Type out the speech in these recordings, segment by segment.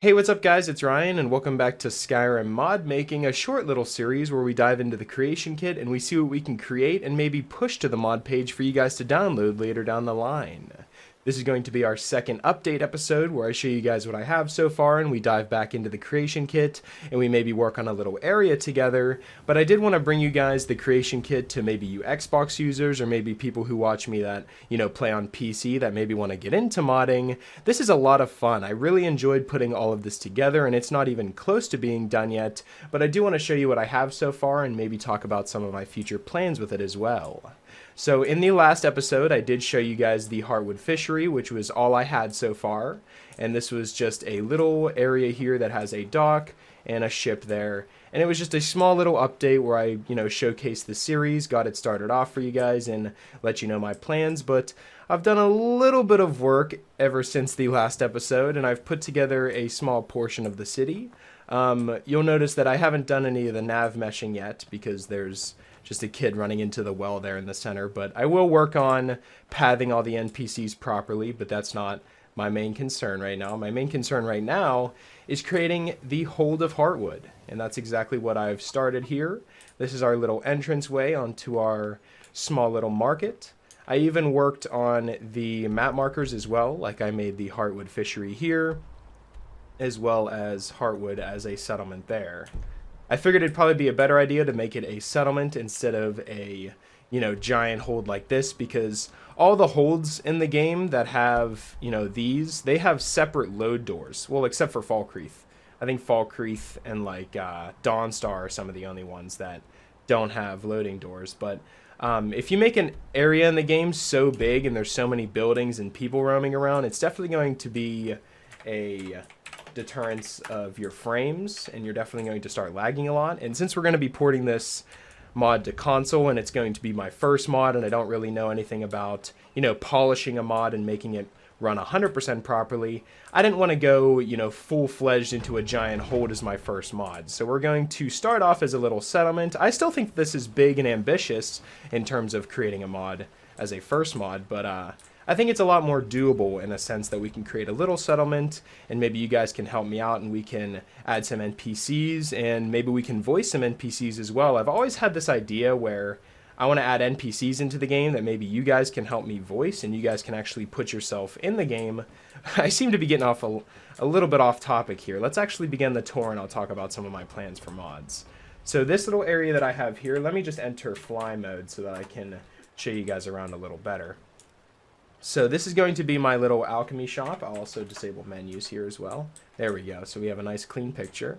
Hey, what's up guys, it's Ryan and welcome back to Skyrim Mod Making, a short little series where we dive into the creation kit and we see what we can create and maybe push to the mod page for you guys to download later down the line. This is going to be our second update episode where I show you guys what I have so far and we dive back into the creation kit and we maybe work on a little area together. But I did want to bring you guys the creation kit to maybe you Xbox users or maybe people who watch me that, play on PC that maybe want to get into modding. This is a lot of fun. I really enjoyed putting all of this together and it's not even close to being done yet, but I do want to show you what I have so far and maybe talk about some of my future plans with it as well. So in the last episode, I did show you guys the Heartwood fishery, which was all I had so far. And this was just a little area here that has a dock and a ship there. And it was just a small little update where I, showcased the series, got it started off for you guys and let you know my plans. But I've done a little bit of work ever since the last episode, and I've put together a small portion of the city. You'll notice that I haven't done any of the nav meshing yet because there's just a kid running into the well there in the center, but I will work on pathing all the NPCs properly, but that's not my main concern right now. My main concern right now is creating the Hold of Heartwood, and that's exactly what I've started here. This is our little entranceway onto our small little market. I even worked on the map markers as well, like I made the Heartwood fishery here, as well as Heartwood as a settlement there. I figured it'd probably be a better idea to make it a settlement instead of a, giant hold like this, because all the holds in the game that have, these, they have separate load doors. Well, except for Falkreath. I think Falkreath and like Dawnstar are some of the only ones that don't have loading doors. But if you make an area in the game so big and there's so many buildings and people roaming around, it's definitely going to be a deterrence of your frames, and you're definitely going to start lagging a lot. And since we're going to be porting this mod to console and it's going to be my first mod and I don't really know anything about polishing a mod and making it run 100% properly, I didn't want to go full-fledged into a giant hold as my first mod. So we're going to start off as a little settlement. I still think this is big and ambitious in terms of creating a mod as a first mod, but I think it's a lot more doable in a sense that we can create a little settlement and maybe you guys can help me out and we can add some NPCs and maybe we can voice some NPCs as well. I've always had this idea where I want to add NPCs into the game that maybe you guys can help me voice and you guys can actually put yourself in the game. I seem to be getting off a little bit off topic here. Let's actually begin the tour and I'll talk about some of my plans for mods. So this little area that I have here, let me just enter fly mode so that I can show you guys around a little better. So this is going to be my little alchemy shop. I'll also disable menus here as well. There we go. So we have a nice clean picture.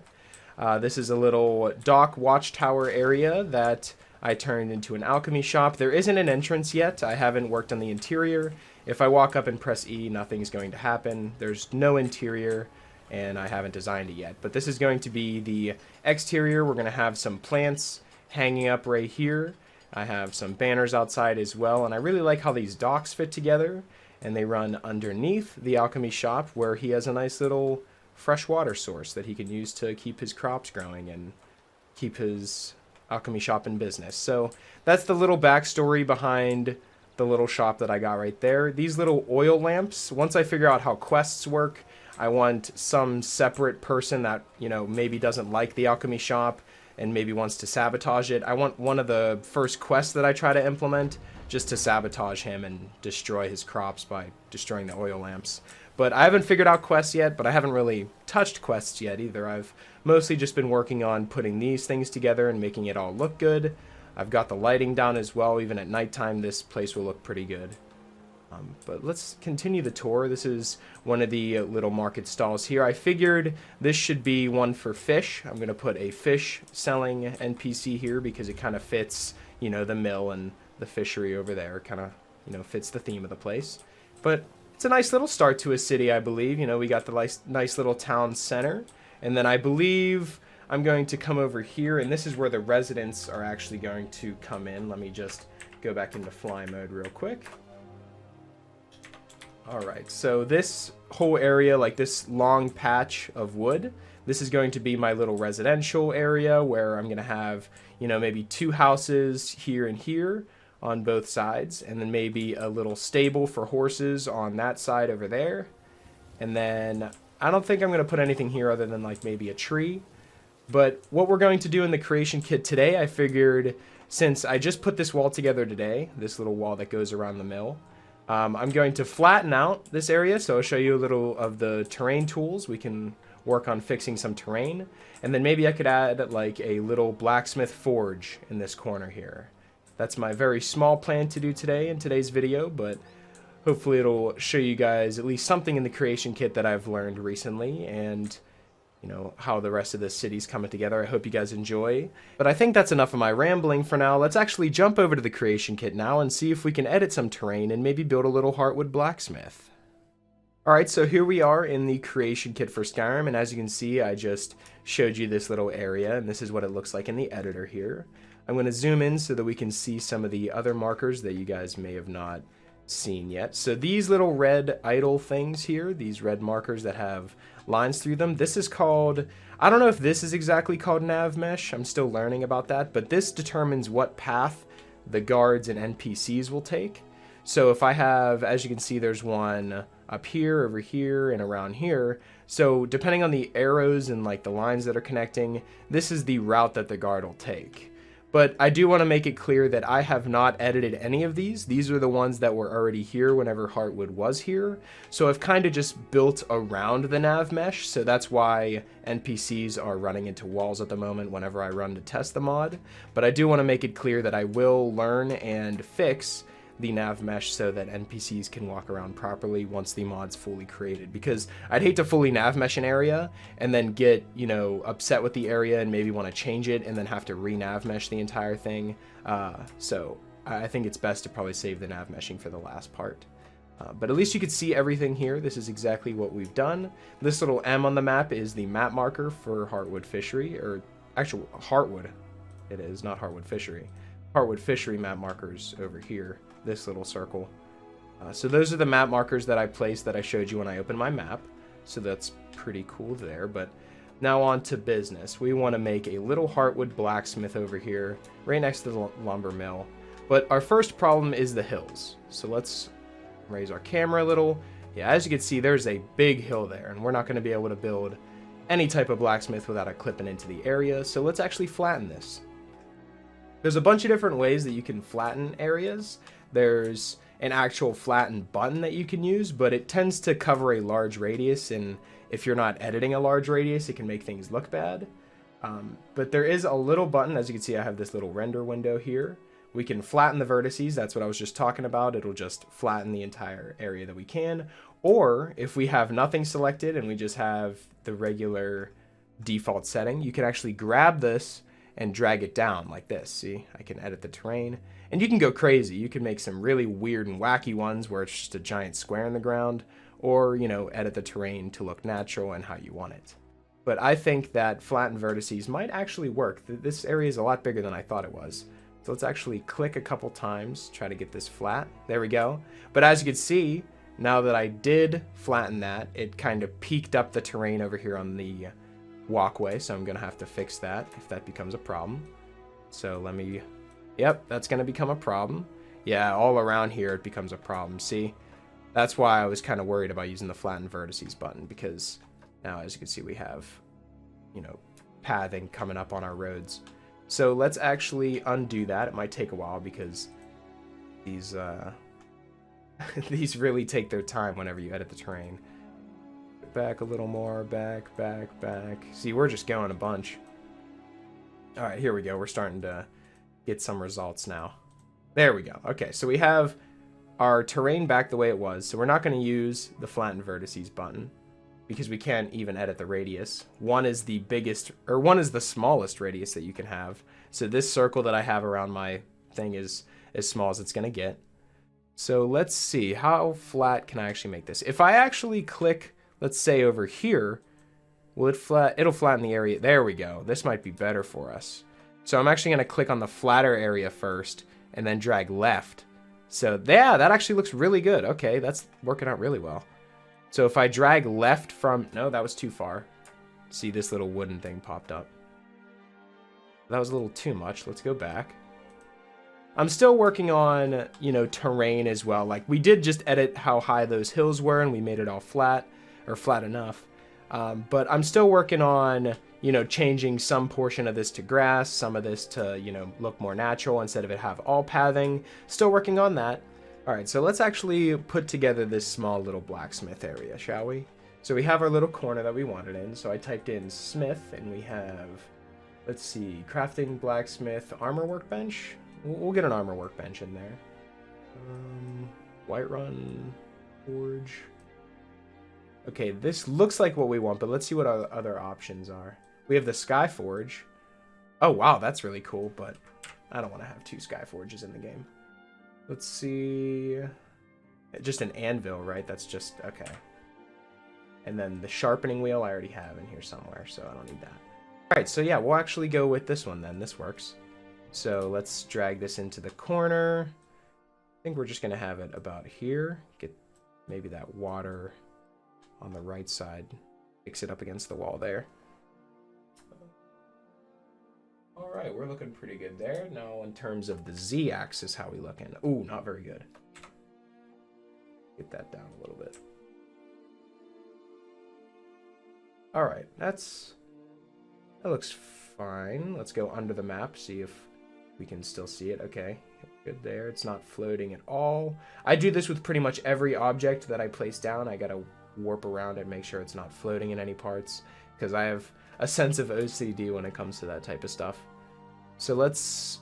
This is a little dock watchtower area that I turned into an alchemy shop. There isn't an entrance yet. I haven't worked on the interior. If I walk up and press E, nothing's going to happen. There's no interior and I haven't designed it yet. But this is going to be the exterior. We're going to have some plants hanging up right here. I have some banners outside as well, and I really like how these docks fit together, and they run underneath the alchemy shop where he has a nice little fresh water source that he can use to keep his crops growing and keep his alchemy shop in business. So that's the little backstory behind the little shop that I got right there. These little oil lamps, once I figure out how quests work, I want some separate person that, maybe doesn't like the alchemy shop and maybe wants to sabotage it. I want one of the first quests that I try to implement just to sabotage him and destroy his crops by destroying the oil lamps. But I haven't figured out quests yet, but I haven't really touched quests yet either. I've mostly just been working on putting these things together and making it all look good. I've got the lighting down as well. Even at nighttime, this place will look pretty good. But let's continue the tour. This is one of the little market stalls here. I figured this should be one for fish. I'm going to put a fish selling NPC here because it kind of fits, the mill and the fishery over there. Kind of, fits the theme of the place. But it's a nice little start to a city, I believe. We got the nice little town center. And then I believe I'm going to come over here, and this is where the residents are actually going to come in. Let me just go back into fly mode real quick. Alright, so this whole area, like this long patch of wood, this is going to be my little residential area where I'm going to have, maybe 2 houses here and here on both sides, and then maybe a little stable for horses on that side over there. And then I don't think I'm going to put anything here other than like maybe a tree. But what we're going to do in the creation kit today, I figured since I just put this wall together today, this little wall that goes around the mill, I'm going to flatten out this area. So I'll show you a little of the terrain tools. We can work on fixing some terrain. And then maybe I could add like a little blacksmith forge in this corner here. That's my very small plan to do today in today's video, but hopefully it'll show you guys at least something in the creation kit that I've learned recently and, you know, how the rest of the city's coming together. I hope you guys enjoy. But I think that's enough of my rambling for now. Let's actually jump over to the creation kit now and see if we can edit some terrain and maybe build a little Heartwood Blacksmith. Alright, so here we are in the creation kit for Skyrim, and as you can see, I just showed you this little area, and this is what it looks like in the editor here. I'm going to zoom in so that we can see some of the other markers that you guys may have not seen yet. So these little red idle things here, these red markers that have lines through them, this is called, I don't know if this is exactly called Nav Mesh, I'm still learning about that, but this determines what path the guards and NPCs will take. So if I have, as you can see, there's one up here, over here, and around here. So depending on the arrows and like the lines that are connecting, this is the route that the guard will take. But I do want to make it clear that I have not edited any of these. These are the ones that were already here whenever Heartwood was here. So I've kind of just built around the Nav Mesh. So that's why NPCs are running into walls at the moment whenever I run to test the mod. But I do want to make it clear that I will learn and fix the Nav Mesh so that NPCs can walk around properly once the mod's fully created, because I'd hate to fully Nav Mesh an area and then get, you know, upset with the area and maybe want to change it and then have to re-Nav Mesh the entire thing. So I think it's best to probably save the Nav Meshing for the last part. But at least you can see everything here. This is exactly what we've done. This little M on the map is the map marker for Heartwood Fishery, or actual Heartwood. It is, not Heartwood Fishery. Heartwood Fishery map markers over here. This little circle. So those are the map markers that I placed that I showed you when I opened my map. So that's pretty cool there. But now on to business. We want to make a little Heartwood Blacksmith over here, right next to the lumber mill. But our first problem is the hills. So let's raise our camera a little. Yeah, as you can see, there's a big hill there, and we're not going to be able to build any type of blacksmith without it clipping into the area. So let's actually flatten this. There's a bunch of different ways that you can flatten areas. There's an actual flattened button that you can use, but it tends to cover a large radius, and if you're not editing a large radius, it can make things look bad. But there is a little button. As you can see, I have this little render window here. We can flatten the vertices. That's what I was just talking about. It'll just flatten the entire area that we can. Or if we have nothing selected and we just have the regular default setting, you can actually grab this and drag it down like this. See, I can edit the terrain. And you can go crazy. You can make some really weird and wacky ones where it's just a giant square in the ground, or, you know, edit the terrain to look natural and how you want it. But I think that flattened vertices might actually work. This area is a lot bigger than I thought it was. So let's actually click a couple times, try to get this flat. There we go. But as you can see, now that I did flatten that, it kind of peaked up the terrain over here on the walkway. So I'm going to have to fix that if that becomes a problem. So let me... Yep, that's going to become a problem. Yeah, all around here it becomes a problem. See, that's why I was kind of worried about using the flatten vertices button, because now, as you can see, we have, you know, pathing coming up on our roads. So let's actually undo that. It might take a while because these these really take their time whenever you edit the terrain. Back a little more, back, back, back. See, we're just going a bunch. All right, here we go. We're starting to get some results now. There we go. Okay, so we have our terrain back the way it was. So we're not going to use the flatten vertices button because we can't even edit the radius. One is the biggest, or one is the smallest radius that you can have. So this circle that I have around my thing is as small as it's going to get. So let's see, how flat can I actually make this? If I actually click, let's say over here, will it'll flatten the area. There we go. This might be better for us. So I'm actually going to click on the flatter area first and then drag left. So yeah, that actually looks really good. Okay, that's working out really well. So if I drag left from... No, that was too far. See, this little wooden thing popped up. That was a little too much. Let's go back. I'm still working on, you know, terrain as well. Like, we did just edit how high those hills were, and we made it all flat, or flat enough. But I'm still working on, you know, changing some portion of this to grass, some of this to, you know, look more natural instead of it have all pathing. Still working on that. All right, so let's actually put together this small little blacksmith area, shall we? So we have our little corner that we wanted in. So I typed in smith, and we have, let's see, crafting, blacksmith, armor workbench. We'll get an armor workbench in there. Whiterun, forge. Okay, this looks like what we want, but let's see what our other options are. We have the Sky Forge. Oh, wow, that's really cool, but I don't want to have 2 Sky Forges in the game. Let's see. Just an anvil, right? That's just, okay. And then the sharpening wheel I already have in here somewhere, so I don't need that. All right, so yeah, we'll actually go with this one then. This works. So let's drag this into the corner. I think we're just going to have it about here. Get maybe that water on the right side. Fix it up against the wall there. All right, we're looking pretty good there. Now, in terms of the Z-axis, how we looking? Ooh, not very good. Get that down a little bit. All right, that looks fine. Let's go under the map, see if we can still see it. Okay, good there. It's not floating at all. I do this with pretty much every object that I place down. I gotta warp around and make sure it's not floating in any parts, because I have a sense of OCD when it comes to that type of stuff. So let's,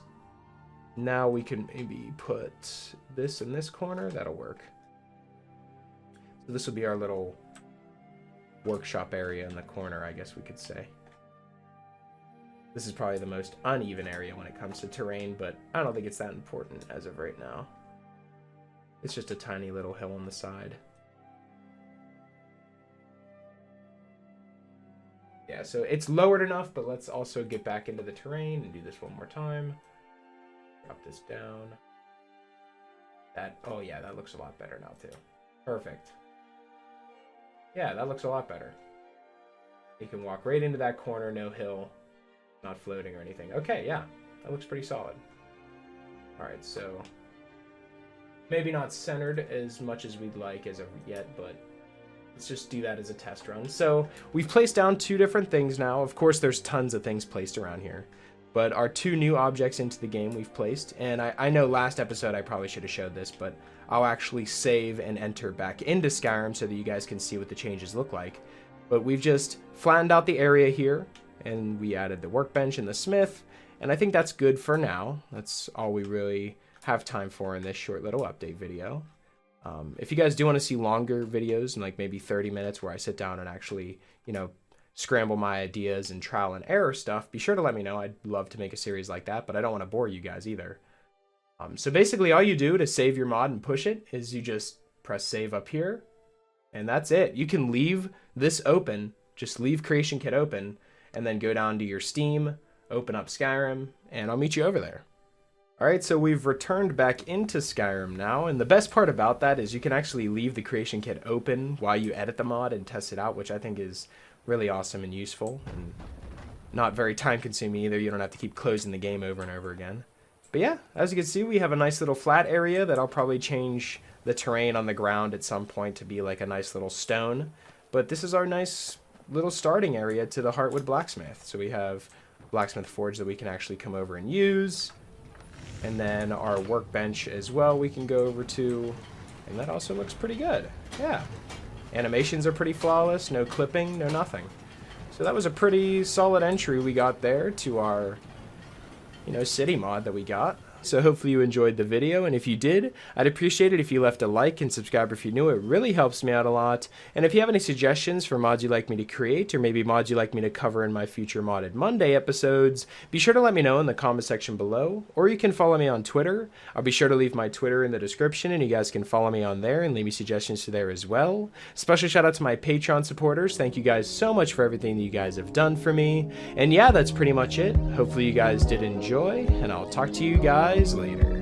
now we can maybe put this in this corner. That'll work. So this will be our little workshop area in the corner, I guess we could say. This is probably the most uneven area when it comes to terrain, but I don't think it's that important as of right now. It's just a tiny little hill on the side. Yeah, so it's lowered enough, but let's also get back into the terrain and do this one more time. Drop this down. That, oh yeah, that looks a lot better now too. Perfect. Yeah, that looks a lot better. You can walk right into that corner, no hill, not floating or anything. Okay, yeah, that looks pretty solid. All right, so maybe not centered as much as we'd like as of yet, but let's just do that as a test run. So we've placed down 2 different things now. Of course, there's tons of things placed around here, but our 2 new objects into the game we've placed. And I know last episode I probably should have showed this, but I'll actually save and enter back into Skyrim so that you guys can see what the changes look like. But we've just flattened out the area here, and we added the workbench and the smith, and I think that's good for now. That's all we really have time for in this short little update video. If you guys do want to see longer videos, in like maybe 30 minutes where I sit down and actually, you know, scramble my ideas and trial and error stuff, be sure to let me know. I'd love to make a series like that, but I don't want to bore you guys either. So basically all you do to save your mod and push it is you just press save up here, and that's it. You can leave this open, just leave Creation Kit open, and then go down to your Steam, open up Skyrim, and I'll meet you over there. Alright, so we've returned back into Skyrim now, and the best part about that is you can actually leave the Creation Kit open while you edit the mod and test it out, which I think is really awesome and useful, and not very time-consuming either. You don't have to keep closing the game over and over again. But yeah, as you can see, we have a nice little flat area that I'll probably change the terrain on the ground at some point to be like a nice little stone. But this is our nice little starting area to the Heartwood Blacksmith. So we have a blacksmith forge that we can actually come over and use. And then our workbench as well we can go over to, and that also looks pretty good. Yeah, animations are pretty flawless, no clipping, no nothing. So that was a pretty solid entry we got there to our, you know, city mod that we got. So hopefully you enjoyed the video, and if you did, I'd appreciate it if you left a like and subscribe if you're new. It really helps me out a lot. And if you have any suggestions for mods you'd like me to create, or maybe mods you'd like me to cover in my future Modded Monday episodes, be sure to let me know in the comment section below, or you can follow me on Twitter. I'll be sure to leave my Twitter in the description, and you guys can follow me on there and leave me suggestions to there as well. Special shout out to my Patreon supporters. Thank you guys so much for everything that you guys have done for me. And yeah, that's pretty much it. Hopefully you guys did enjoy, and I'll talk to you guys later.